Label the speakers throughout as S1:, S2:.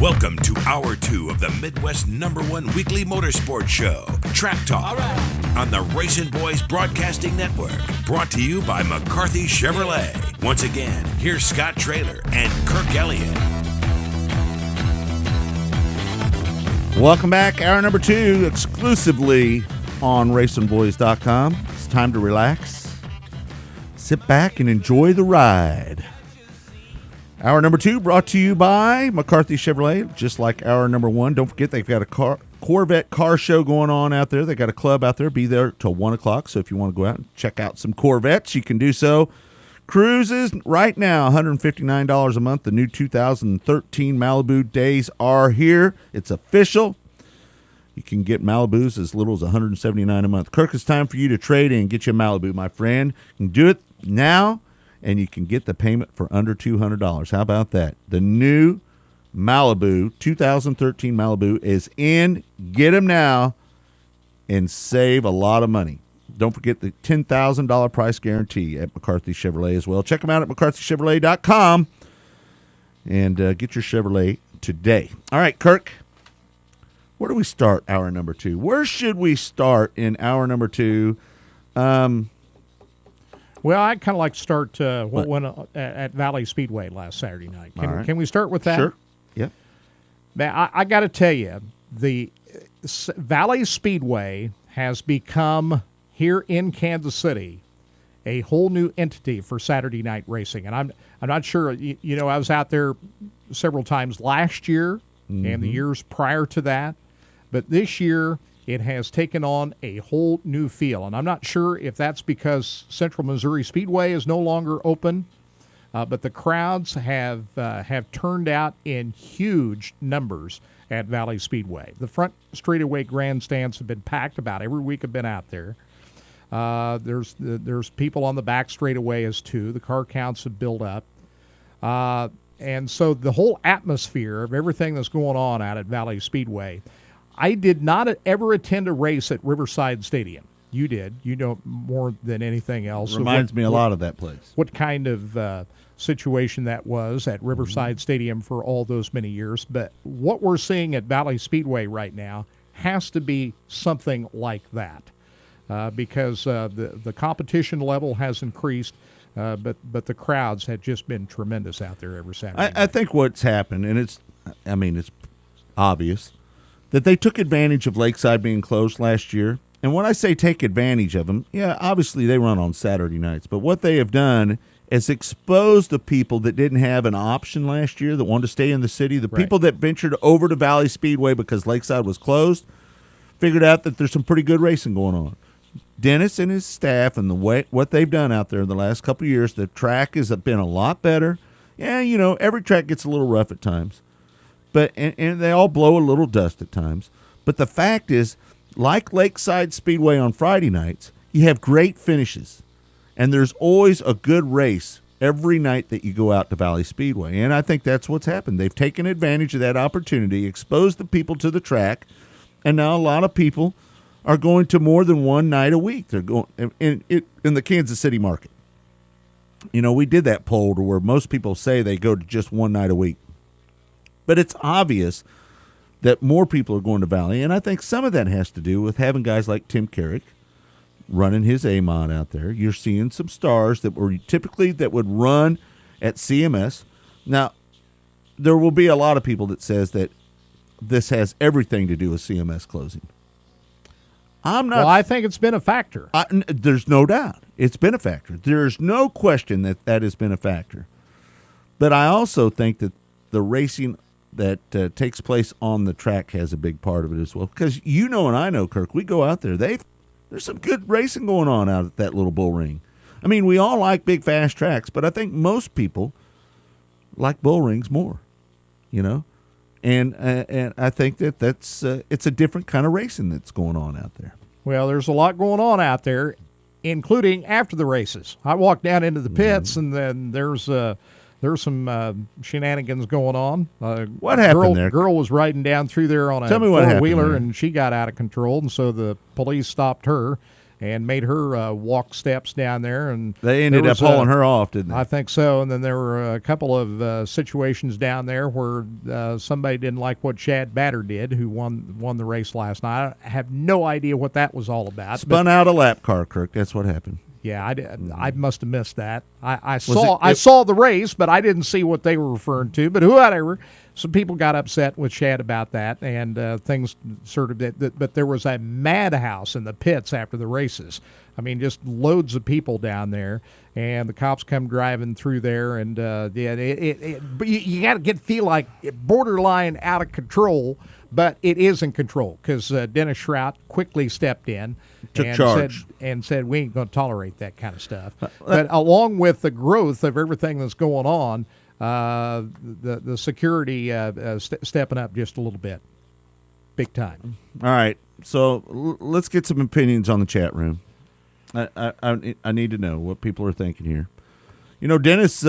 S1: Welcome to Hour 2 of the Midwest #1 weekly motorsports show, Track Talk, on the RacinBoys Broadcasting Network. Brought to you by McCarthy Chevrolet. Once again, here's Scott Traylor and Kirk Elliott.
S2: Welcome back. Hour number 2, exclusively on RacinBoys.com. It's time to relax, sit back, and enjoy the ride. Hour number 2 brought to you by McCarthy Chevrolet, just like hour number 1. Don't forget, they've got a Corvette car show going on out there. They got a club out there. Be there till 1 o'clock. So if you want to go out and check out some Corvettes, you can do so. Cruises right now, $159 a month. The new 2013 Malibu days are here. It's official. You can get Malibus as little as $179 a month. Kirk, it's time for you to trade in and get you a Malibu, my friend. You can do it now, and you can get the payment for under $200. How about that? The new Malibu, 2013 Malibu, is in. Get them now and save a lot of money. Don't forget the $10,000 price guarantee at McCarthy Chevrolet as well. Check them out at McCarthyChevrolet.com and get your Chevrolet today. All right, Kirk, where do we start hour number 2? Where should we start in hour number 2?
S3: Well, I'd kind of like to start what went at Valley Speedway last Saturday night. Can we start with that?
S2: Sure. Yeah.
S3: Man, I got to tell you, the Valley Speedway has become, here in Kansas City, a whole new entity for Saturday night racing. And I'm not sure, you know, I was out there several times last year and the years prior to that. But this year, it has taken on a whole new feel. And I'm not sure if that's because Central Missouri Speedway is no longer open, but the crowds have turned out in huge numbers at Valley Speedway. The front straightaway grandstands have been packed about every week I've been out there. There's people on the back straightaways too. The car counts have built up. And so the whole atmosphere of everything that's going on out at Valley Speedway. I did not ever attend a race at Riverside Stadium. You did. You know more than anything else.
S2: Reminds me a lot of that place.
S3: What kind of situation that was at Riverside Stadium for all those many years. But what we're seeing at Valley Speedway right now has to be something like that because the competition level has increased, but the crowds have just been tremendous out there every Saturday.
S2: I think what's happened, and it's obvious, that they took advantage of Lakeside being closed last year. And when I say take advantage of them, yeah, obviously they run on Saturday nights. But what they have done is expose the people that didn't have an option last year, that wanted to stay in the city, the people that ventured over to Valley Speedway because Lakeside was closed, figured out that there's some pretty good racing going on. Dennis and his staff and what they've done out there in the last couple of years, the track has been a lot better. Yeah, you know, every track gets a little rough at times. But and they all blow a little dust at times. But the fact is, like Lakeside Speedway on Friday nights, you have great finishes. And there's always a good race every night that you go out to Valley Speedway. And I think that's what's happened. They've taken advantage of that opportunity, exposed the people to the track, and now a lot of people are going to more than one night a week. They're going in the Kansas City market. You know, we did that poll to where most people say they go to just one night a week. But it's obvious that more people are going to Valley, and I think some of that has to do with having guys like Tim Kirk running his A-Mod out there. You're seeing some stars that would run at CMS. Now, there will be a lot of people that says that this has everything to do with CMS closing.
S3: Well, I think it's been a factor.
S2: There's no doubt. It's been a factor. There's no question that has been a factor. But I also think that the racing that takes place on the track has a big part of it as well. Because you know and I know, Kirk, we go out there. There's some good racing going on out at that little bull ring. I mean, we all like big, fast tracks, but I think most people like bull rings more, you know. And I think that's it's a different kind of racing that's going on out there.
S3: Well, there's a lot going on out there, including after the races. I walked down into the pits, and then there's some shenanigans going on.
S2: What happened there?
S3: Girl was riding down through there on a four-wheeler, and she got out of control, and so the police stopped her. and made her walk steps down there. And
S2: they ended up hauling her off, didn't they?
S3: I think so. And then there were a couple of situations down there where somebody didn't like what Chad Batter did, who won the race last night. I have no idea what that was all about.
S2: Spun out a lap car, Kirk. That's what happened.
S3: Yeah, I must have missed that. I saw the race, but I didn't see what they were referring to. But whatever. Some people got upset with Chad about that, and things sort of. But there was a madhouse in the pits after the races. I mean, just loads of people down there, and the cops come driving through there, and but you got to feel like borderline out of control. But it is in control because Dennis Shrout quickly stepped in and said, we ain't going to tolerate that kind of stuff. But along with the growth of everything that's going on, the security stepping up just a little bit. Big time.
S2: All right. So let's get some opinions on the chat room. I need to know what people are thinking here. You know, Dennis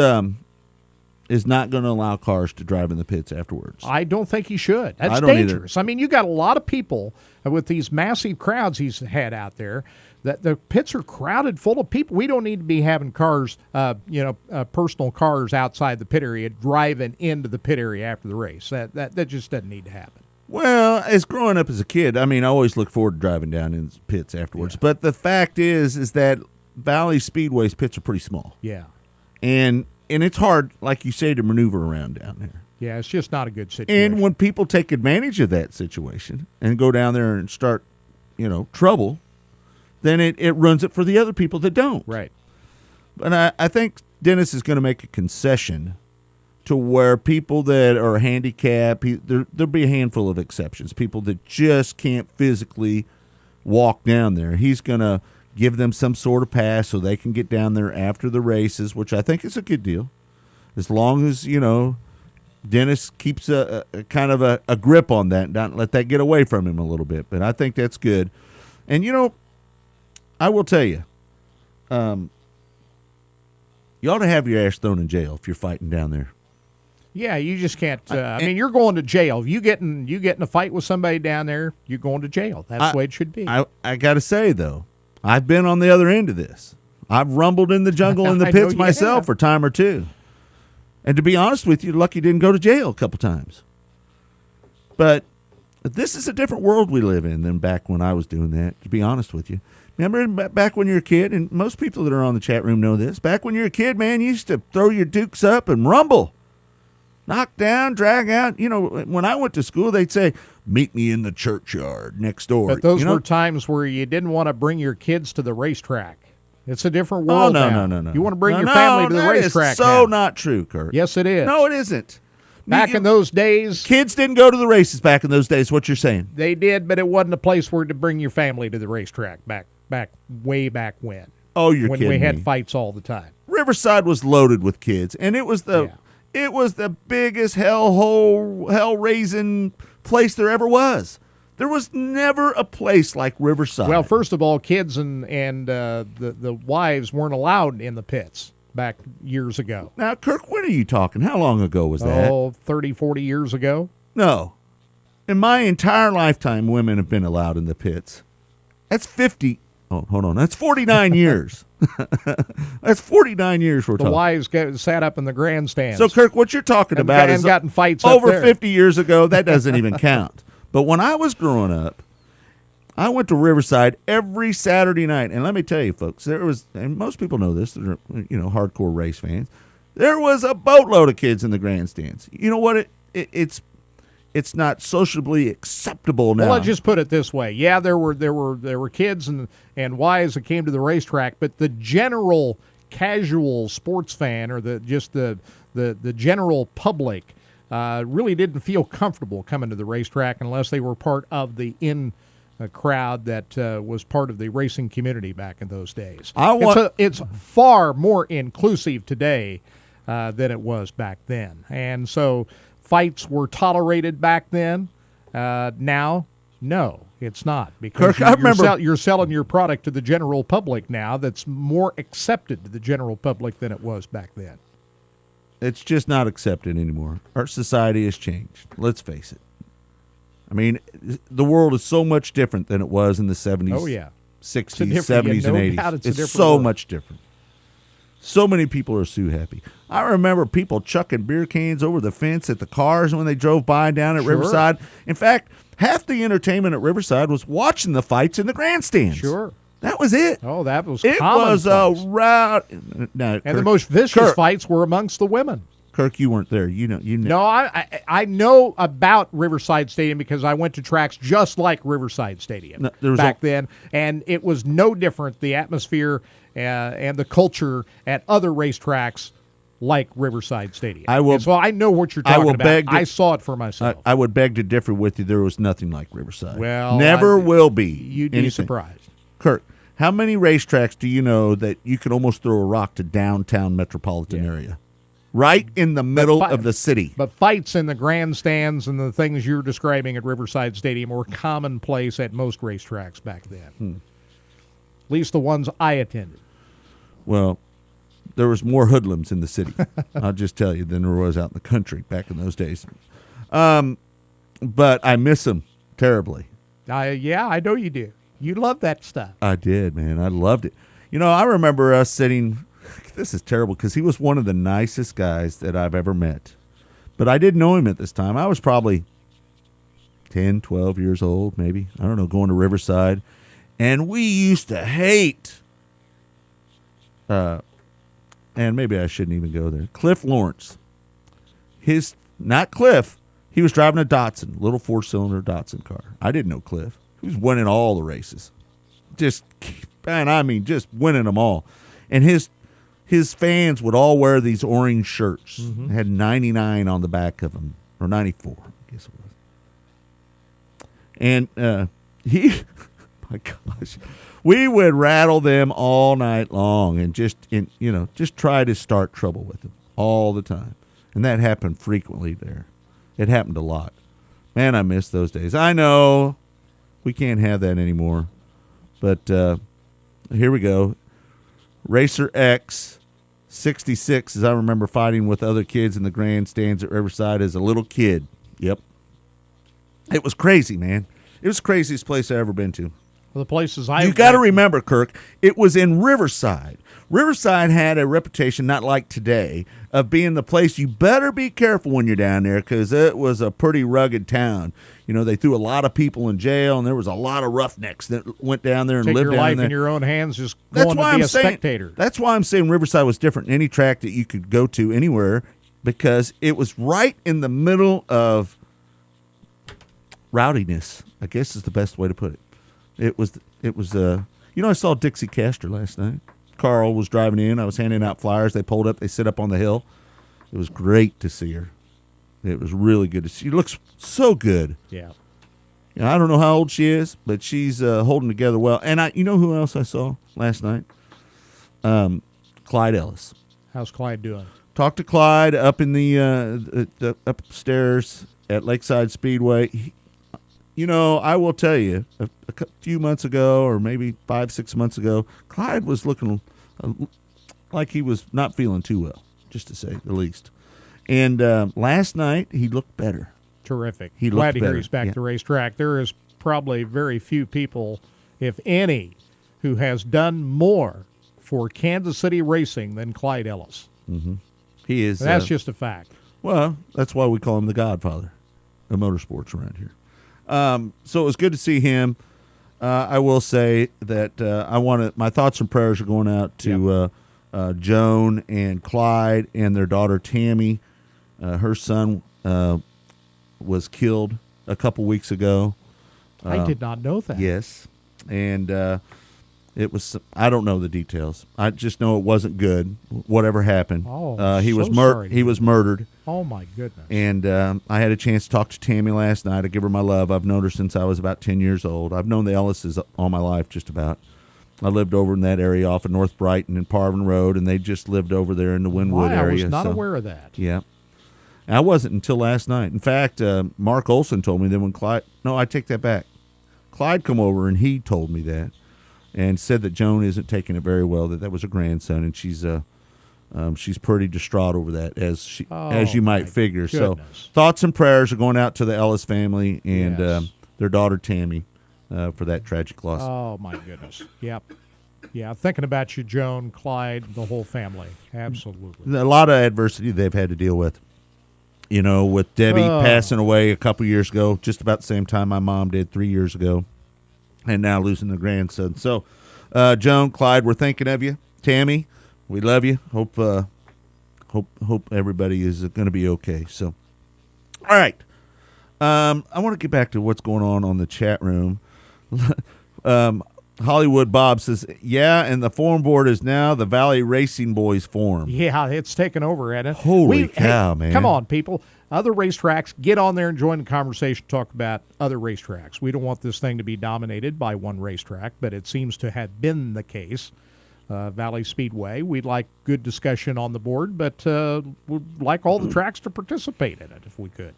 S2: is not going to allow cars to drive in the pits afterwards.
S3: I don't think he should. That's dangerous. Either. I mean, you got a lot of people with these massive crowds he's had out there. That the pits are crowded full of people. We don't need to be having cars, personal cars outside the pit area driving into the pit area after the race. That just doesn't need to happen.
S2: Well, as growing up as a kid, I mean, I always look forward to driving down in pits afterwards. Yeah. But the fact is that Valley Speedway's pits are pretty small.
S3: Yeah.
S2: And it's hard, like you say, to maneuver around down there.
S3: Yeah, it's just not a good situation.
S2: And when people take advantage of that situation and go down there and start, trouble, then it runs it for the other people that don't.
S3: Right.
S2: But I think Dennis is going to make a concession to where people that are handicapped, there'll be a handful of exceptions, people that just can't physically walk down there. He's going to give them some sort of pass so they can get down there after the races, which I think is a good deal. As long as, Dennis keeps a kind of a grip on that and don't let that get away from him a little bit. But I think that's good. And, I will tell you, you ought to have your ass thrown in jail if you're fighting down there.
S3: Yeah, you just can't. You're going to jail. You get in a fight with somebody down there, you're going to jail. That's the way it should be.
S2: I got to say, though, I've been on the other end of this. I've rumbled in the jungle in the pits myself for a time or two. And to be honest with you, lucky didn't go to jail a couple times. But this is a different world we live in than back when I was doing that, to be honest with you. Remember back when you were a kid, and most people that are on the chat room know this, back when you were a kid, man, you used to throw your dukes up and rumble. Knock down, drag out. When I went to school, they'd say, meet me in the churchyard next door.
S3: But those were times where you didn't want to bring your kids to the racetrack. It's a different world now.
S2: No.
S3: You want to bring your family to the racetrack
S2: now. So not true, Kirk.
S3: Yes, it is.
S2: No, it isn't.
S3: Back in those days.
S2: Kids didn't go to the races back in those days, what you're saying.
S3: They did, but it wasn't a place where to bring your family to the racetrack way back when.
S2: Oh, you're kidding me.
S3: When we had fights all the time.
S2: Riverside was loaded with kids, and it was the biggest hell-raising place there ever was. There was never a place like Riverside.
S3: Well, first of all, kids and the wives weren't allowed in the pits back years ago.
S2: Now, Kirk, when are you talking? How long ago was that?
S3: Oh, 30, 40 years ago.
S2: No. In my entire lifetime, women have been allowed in the pits. That's 50. Oh, hold on. That's 49 years. That's 49 years we're talking.
S3: The wives sat up in the grandstands.
S2: So, Kirk, what you're talking about is
S3: gotten fights
S2: over 50 years ago. That doesn't even count. But when I was growing up, I went to Riverside every Saturday night. And let me tell you, folks, there was, and most people know this, they're, hardcore race fans, there was a boatload of kids in the grandstands. You know what? It's not sociably acceptable now.
S3: Well, let's just put it this way. Yeah, there were kids and wives that came to the racetrack, but the general casual sports fan or the general public really didn't feel comfortable coming to the racetrack unless they were part of the crowd that was part of the racing community back in those days. It's far more inclusive today than it was back then, and so fights were tolerated back then. Now, no, it's not, because
S2: Kirk,
S3: you're selling your product to the general public now. That's more accepted to the general public than it was back then.
S2: It's just not accepted anymore. Our society has changed. Let's face it. I mean, the world is so much different than it was in the 70s.
S3: Oh, yeah.
S2: 60s,
S3: different-
S2: 70s,
S3: yeah,
S2: and
S3: no
S2: 80s.
S3: doubt it's a
S2: It's
S3: different
S2: so
S3: world.
S2: much different. So many people are so happy. I remember people chucking beer cans over the fence at the cars when they drove by down at
S3: Sure.
S2: Riverside. In fact, half the entertainment at Riverside was watching the fights in the grandstands.
S3: Sure.
S2: That was it.
S3: Oh, that was
S2: It was a
S3: commonplace.
S2: rout. No,
S3: And the most vicious
S2: Kirk,
S3: fights were amongst the women.
S2: Kirk, you weren't there. You know.
S3: No, I know about Riverside Stadium because I went to tracks just like Riverside Stadium
S2: No, there was
S3: back then, and it was no different, the atmosphere and the culture at other racetracks like Riverside Stadium.
S2: I will-
S3: And so I know what you're
S2: I
S3: talking
S2: will
S3: about.
S2: beg to-
S3: I saw it for myself.
S2: I would beg to differ with you. There was nothing like Riverside.
S3: Well,
S2: never
S3: I-
S2: will be.
S3: You'd be
S2: anything.
S3: surprised.
S2: Kirk, how many racetracks do you know that you could almost throw a rock to downtown metropolitan
S3: Yeah.
S2: area? Right in the middle
S3: fi-
S2: of the city.
S3: But fights in the grandstands and the things you're describing at Riverside Stadium were commonplace at most racetracks back then. At least the ones I attended.
S2: Well, there was more hoodlums in the city, I'll just tell you, than there was out in the country back in those days. But I miss them terribly.
S3: Yeah, I know you do. You love that stuff.
S2: I did, man. I loved it. You know, I remember us sitting. This is terrible because he was one of the nicest guys that I've ever met. But I didn't know him at this time. I was probably 10, 12 years old, maybe. I don't know, going to Riverside. And we used to hate, and maybe I shouldn't even go there, Cliff Lawrence. Not Cliff, he was driving a Datsun, little 4-cylinder Datsun car. I didn't know Cliff. He was winning all the races. Just winning them all. And his fans would all wear these orange shirts. They had 99 on the back of them, or 94, I guess it was. And he, my gosh, we would rattle them all night long and just try to start trouble with them all the time. And that happened frequently there. It happened a lot. Man, I miss those days. I know we can't have that anymore. But here we go. Racer X 66, as I remember fighting with other kids in the grandstands at Riverside as a little kid. Yep. It was crazy, man. It was the craziest place I've ever been to.
S3: The places I
S2: You got to remember, Kirk, it was in Riverside. Riverside had a reputation, not like today, of being the place you better be careful when you're down there because it was a pretty rugged town. You know, they threw a lot of people in jail, and there was a lot of roughnecks that went down there and
S3: take
S2: lived
S3: your
S2: down
S3: life
S2: there.
S3: in your own hands, just
S2: That's
S3: going
S2: why
S3: to be
S2: I'm
S3: a
S2: saying,
S3: spectator.
S2: That's why I'm saying Riverside was different than any track that you could go to anywhere because it was right in the middle of rowdiness, I guess is the best way to put it. It was I saw Dixie Castor last night. Carl was driving in. I was handing out flyers. They pulled up. They sit up on the hill. It was great to see her. It was really good to see. She looks so good.
S3: Yeah.
S2: You know, I don't know how old she is, but she's holding together well. And you know who else I saw last night? Clyde Ellis.
S3: How's Clyde doing?
S2: Talked to Clyde up in the upstairs at Lakeside Speedway. I will tell you, a few months ago, or maybe 5-6 months ago, Clyde was looking like he was not feeling too well, just to say the least. And last night, he looked better.
S3: Terrific.
S2: He
S3: Glad
S2: looked
S3: to hear
S2: better.
S3: he's back
S2: Yeah.
S3: to racetrack. There is probably very few people, if any, who has done more for Kansas City racing than Clyde Ellis.
S2: He is.
S3: That's just a fact.
S2: Well, that's why we call him the Godfather of motorsports around here. So it was good to see him. I will say that my thoughts and prayers are going out to Joan and Clyde and their daughter Tammy. Her son was killed a couple weeks ago.
S3: I did not know that.
S2: Yes, and it was. I don't know the details. I just know it wasn't good. Whatever happened.
S3: Oh,
S2: he
S3: so
S2: was
S3: sorry to
S2: He
S3: hear
S2: was murdered.
S3: Oh, my goodness.
S2: And I had a chance to talk to Tammy last night. I give her my love. I've known her since I was about 10 years old. I've known the Ellises all my life, just about. I lived over in that area off of North Brighton and Parvin Road, and they just lived over there in the Wynwood
S3: Why,
S2: area.
S3: I was not
S2: so,
S3: aware of that.
S2: Yeah. I wasn't until last night. In fact, Mark Olson told me that when Clyde... No, I take that back. Clyde come over, and he told me that and said that Joan isn't taking it very well, that was her grandson, and she's pretty distraught over that, as you might figure.
S3: Goodness.
S2: So thoughts and prayers are going out to the Ellis family and
S3: Yes.
S2: their daughter Tammy. for that tragic loss.
S3: Oh, my goodness. Yep. Yeah, thinking about you, Joan, Clyde, the whole family. Absolutely.
S2: A lot of adversity they've had to deal with. You know, with Debbie passing away a couple years ago, just about the same time my mom did 3 years ago, and now losing the grandson. So, Joan, Clyde, we're thinking of you. Tammy, we love you. Hope everybody is going to be okay. So, all right. I want to get back to what's going on the chat room. Hollywood Bob says, yeah, and the forum board is now the Valley Racing Boys forum.
S3: Yeah, it's taken over, Ed.
S2: Holy cow, man.
S3: Come on, people. Other racetracks, get on there and join the conversation, talk about other racetracks. We don't want this thing to be dominated by one racetrack, but it seems to have been the case. Valley Speedway, we'd like good discussion on the board, but we'd like all the tracks to participate in it if we could.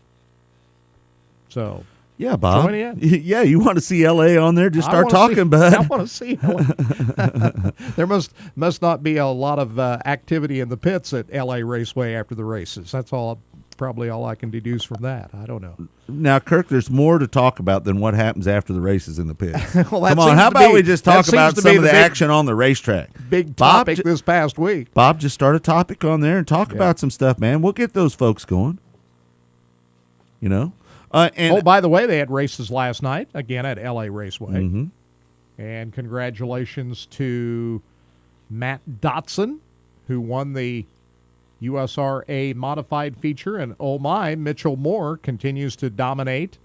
S3: So...
S2: yeah, Bob.
S3: Join in.
S2: Yeah, you want to see L.A. on there? Just start talking, bud.
S3: I want to see L.A. There must not be a lot of activity in the pits at L.A. Raceway after the races. That's probably all I can deduce from that. I don't know.
S2: Now, Kirk, there's more to talk about than what happens after the races in the pits.
S3: Well,
S2: come on, how about we just talk about some of the action on the racetrack?
S3: Big topic this past week.
S2: Bob, just start a topic on there and talk about some stuff, man. We'll get those folks going. You know? And
S3: by the way, they had races last night, again at L.A. Raceway.
S2: Mm-hmm.
S3: And congratulations to Matt Dotson, who won the USRA modified feature. And oh my, Mitchell Moore continues to dominate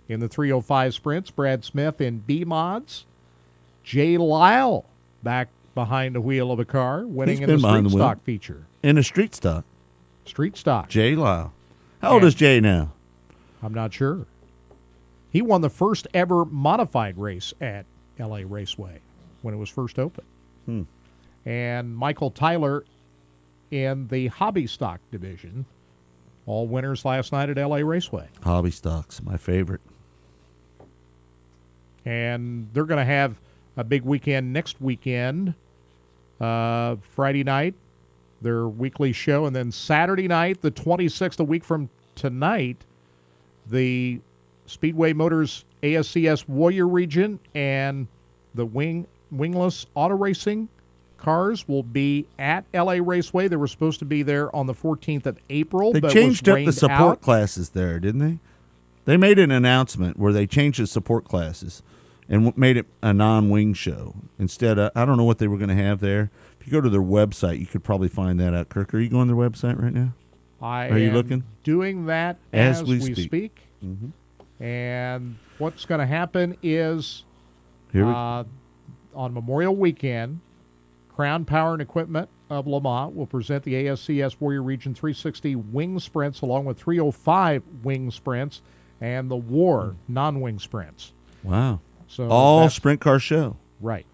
S3: in the 305 sprints. Brad Smith in B mods. Jay Lyle back behind the wheel of a car, winning in the street stock feature.
S2: In a street stock.
S3: Street stock.
S2: Jay Lyle. How old is Jay now?
S3: I'm not sure. He won the first ever modified race at L.A. Raceway when it was first open. And Michael Tyler in the hobby stock division, all winners last night at L.A. Raceway.
S2: Hobby stocks, my favorite.
S3: And they're going to have a big weekend next weekend. Friday night, their weekly show, and then Saturday night, the 26th, a week from tonight, the Speedway Motors ASCS Warrior Region and the wingless auto racing cars will be at L.A. Raceway. They were supposed to be there on the 14th of April.
S2: They changed up the support classes there, didn't they? They made an announcement where they changed the support classes and made it a non-wing show. Instead, I don't know what they were going to have there. If you go to their website, you could probably find that out. Kirk, are you going to their website right now?
S3: Are you looking? Doing that as we speak.
S2: Mm-hmm.
S3: And what's going to happen is on Memorial Weekend, Crown Power and Equipment of Lamont will present the ASCS Warrior Region 360 wing sprints along with 305 wing sprints and the WAR non-wing sprints.
S2: Wow.
S3: So
S2: all sprint car show.
S3: Right.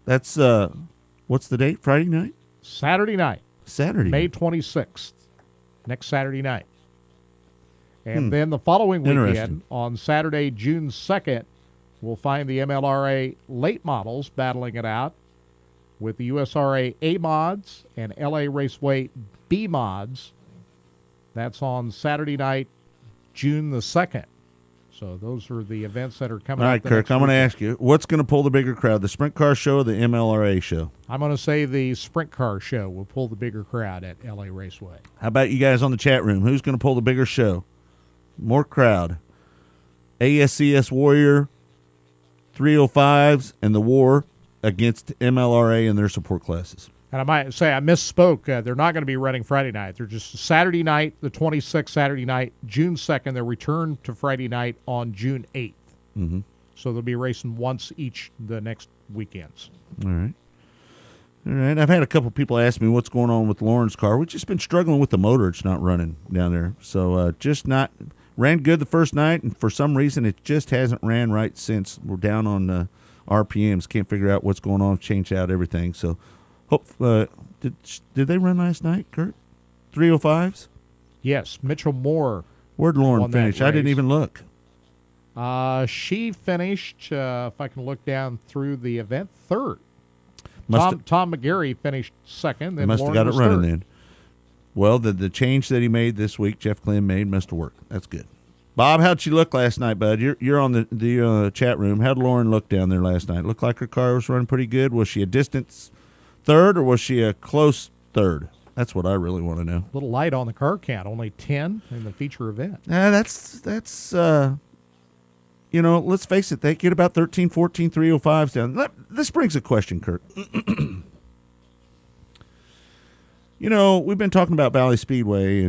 S2: That's, what's the date? Friday night?
S3: Saturday night.
S2: May
S3: 26th. Next Saturday night. And then the following weekend, on Saturday, June 2nd, we'll find the MLRA late models battling it out with the USRA A mods and LA Raceway B mods. That's on Saturday night, June the 2nd. So those are the events that are coming up.
S2: All right, Kirk, I'm going to ask you, what's going to pull the bigger crowd, the sprint car show or the MLRA show?
S3: I'm going to say the sprint car show will pull the bigger crowd at LA Raceway.
S2: How about you guys on the chat room? Who's going to pull the bigger show? More crowd. ASCS Warrior 305s and the WAR against MLRA and their support classes.
S3: And I might say I misspoke. They're not going to be running Friday night. They're just Saturday night, the 26th, Saturday night, June 2nd. They'll return to Friday night on June 8th.
S2: Mm-hmm.
S3: So they'll be racing once each the next weekends.
S2: All right. All right. I've had a couple people ask me what's going on with Lauren's car. We've just been struggling with the motor. It's not running down there. So just not ran good the first night, and for some reason it just hasn't ran right since. We're down on RPMs. Can't figure out what's going on. Changed out everything. So hope did they run last night, Kurt? 305s?
S3: Yes. Mitchell Moore.
S2: Where'd Lauren finish? I didn't even look.
S3: She finished, if I can look down through the event, third. Tom McGarry finished second. Then
S2: must have got it running then. Well, the change that he made this week, Jeff Clem made, must have worked. That's good. Bob, how'd she look last night, bud? You're on the chat room. How'd Lauren look down there last night? Looked like her car was running pretty good. Was she a distance third or was she a close third? That's what I really want to know.
S3: A little light on the car count, only 10 in the feature event.
S2: That's let's face it, they get about 13, 14 305s down. This brings a question, Kirk. We've been talking about Valley Speedway,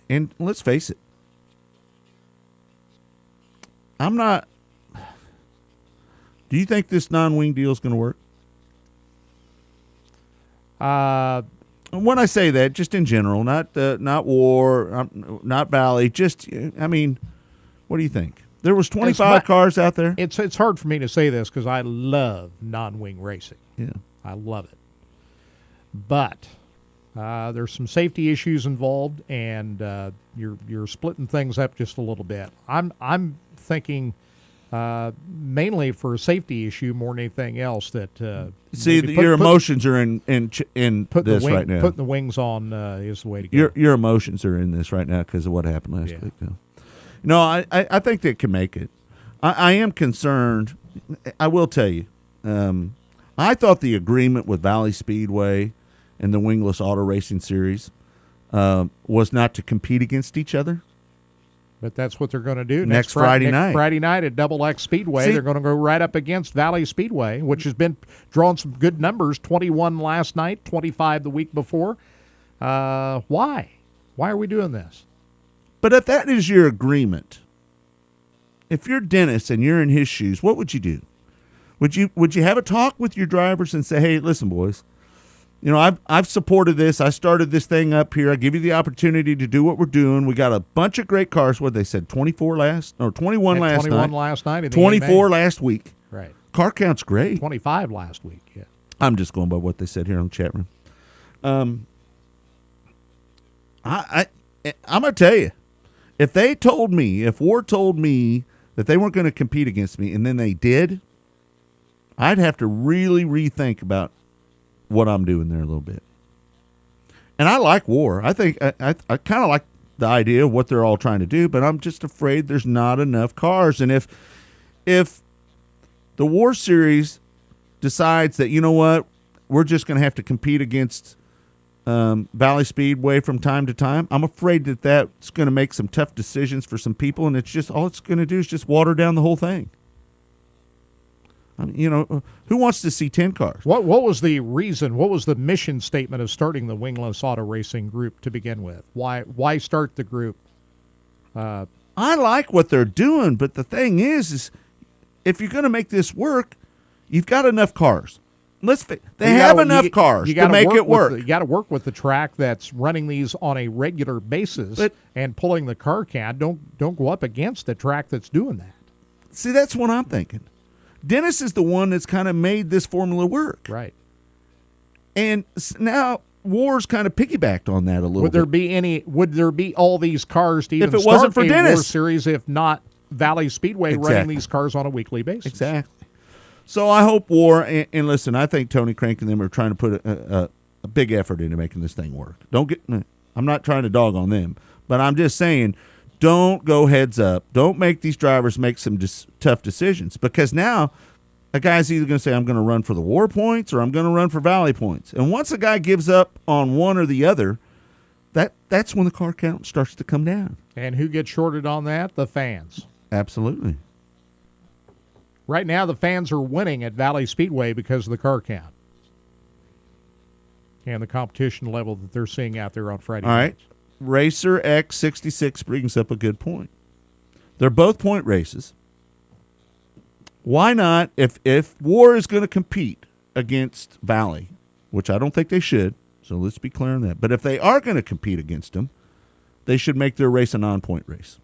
S2: and let's face it, do you think this non-wing deal is going to work? When I say that, just in general, not War, not Valley, what do you think? There was 25 cars out there.
S3: It's hard for me to say this because I love non-wing racing.
S2: Yeah,
S3: I love it. But there's some safety issues involved, and you're splitting things up just a little bit. I'm thinking mainly for a safety issue more than anything else. That
S2: your emotions are in this right now.
S3: Putting the wings on is the way to go.
S2: Your emotions are in this right now because of what happened last week. No, I think they can make it. I am concerned. I will tell you. I thought the agreement with Valley Speedway and the Wingless Auto Racing Series was not to compete against each other.
S3: But that's what they're going to do
S2: next Friday night.
S3: Friday night at Double X Speedway. They're going to go right up against Valley Speedway, which has been drawing some good numbers, 21 last night, 25 the week before. Why? Why are we doing this?
S2: But if that is your agreement, if you're Dennis and you're in his shoes, what would you do? Would you have a talk with your drivers and say, hey, listen, boys, I've supported this. I started this thing up here. I give you the opportunity to do what we're doing. We got a bunch of great cars. What they said, 21 last night. 21
S3: last night. In the
S2: 24
S3: AMA.
S2: last week.
S3: Right.
S2: Car count's great.
S3: 25 last week. Yeah.
S2: I'm just going by what they said here on the chat room. I'm going to tell you, if Ward told me that they weren't going to compete against me and then they did, I'd have to really rethink about what I'm doing there a little bit. And I like War. I think I kind of like the idea of what they're all trying to do, but I'm just afraid there's not enough cars. And if the War Series decides that, you know what, we're just going to have to compete against Valley Speedway from time to time, I'm afraid that's going to make some tough decisions for some people, and it's just all it's going to do is just water down the whole thing. Who wants to see 10 cars?
S3: What was the reason? What was the mission statement of starting the Wingless Auto Racing group to begin with? Why start the group?
S2: I like what they're doing, but the thing is if you're going to make this work, you've got enough cars. They have enough cars to make it work.
S3: You got to work with the track that's running these on a regular basis and pulling the car count. Don't go up against the track that's doing that.
S2: See, that's what I'm thinking. Dennis is the one that's kind of made this formula work.
S3: Right.
S2: And now War's kind of piggybacked on that a little bit.
S3: Would there be all these cars to even
S2: if it wasn't for Dennis
S3: War Series if not Valley Speedway running these cars on a weekly basis?
S2: Exactly. So I hope War, and listen, I think Tony Crank and them are trying to put a big effort into making this thing work. I'm not trying to dog on them, but I'm just saying, don't go heads up. Don't make these drivers make some tough decisions, because now a guy's either going to say, I'm going to run for the War points or I'm going to run for Valley points. And once a guy gives up on one or the other, that's when the car count starts to come down.
S3: And who gets shorted on that? The fans.
S2: Absolutely.
S3: Right now, the fans are winning at Valley Speedway because of the car count and the competition level that they're seeing out there on Friday nights.
S2: Racer X66 brings up a good point. They're both point races. Why not, if War is going to compete against Valley, which I don't think they should, so let's be clear on that, but if they are going to compete against them, they should make their race a non-point race.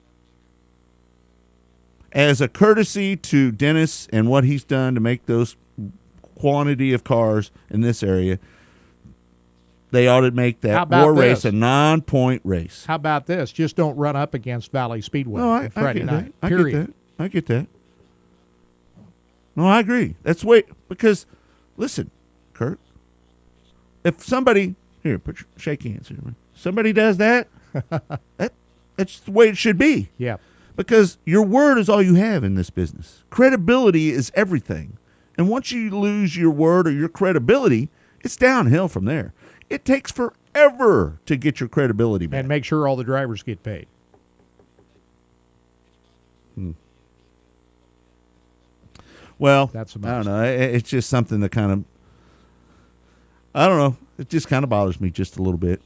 S2: As a courtesy to Dennis and what he's done to make those quantity of cars in this area, they ought to make that War race a non-point race.
S3: How about this? Just don't run up against Valley Speedway on Friday night. Period.
S2: I get that. No, I agree. That's way, because, listen, Kirk, if somebody, here, shake hands here. Somebody does that, that's the way it should be.
S3: Yeah.
S2: because your word is all you have in this business. Credibility is everything. And once you lose your word or your credibility, it's downhill from there. It takes forever to get your credibility back.
S3: And make sure all the drivers get paid.
S2: Well,
S3: That's
S2: I don't know. It's just something that kind of, I don't know. It just kind of bothers me just a little bit.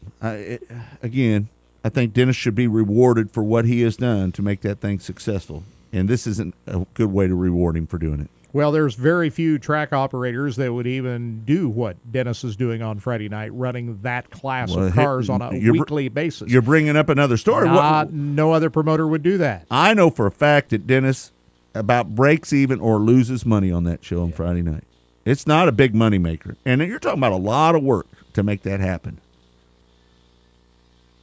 S2: Again, I think Dennis should be rewarded for what he has done to make that thing successful. And this isn't a good way to reward him for doing it.
S3: Well, there's very few track operators that would even do what Dennis is doing on Friday night, running that class of cars on a weekly basis.
S2: You're bringing up another story.
S3: No other promoter would do that.
S2: I know for a fact that Dennis about breaks even or loses money on that show on Friday night. It's not a big money maker. And you're talking about a lot of work to make that happen.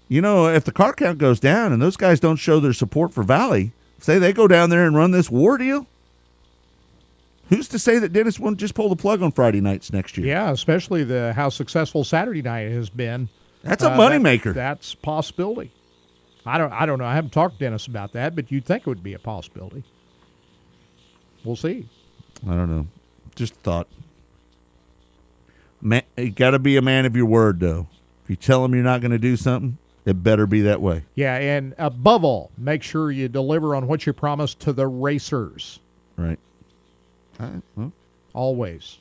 S2: You know, if the car count goes down and those guys don't show their support for Valley, say they go down there and run this war deal, who's to say that Dennis won't just pull the plug on Friday nights next year?
S3: Yeah, especially how successful Saturday night has been.
S2: That's a moneymaker.
S3: That's a possibility. I don't know. I haven't talked to Dennis about that, but you'd think it would be a possibility. We'll see.
S2: I don't know. Just a thought. Man, you got to be a man of your word, though. If you tell them you're not going to do something, it better be that way.
S3: Yeah, and above all, make sure you deliver on what you promised to the racers.
S2: Right. All right. Well,
S3: always.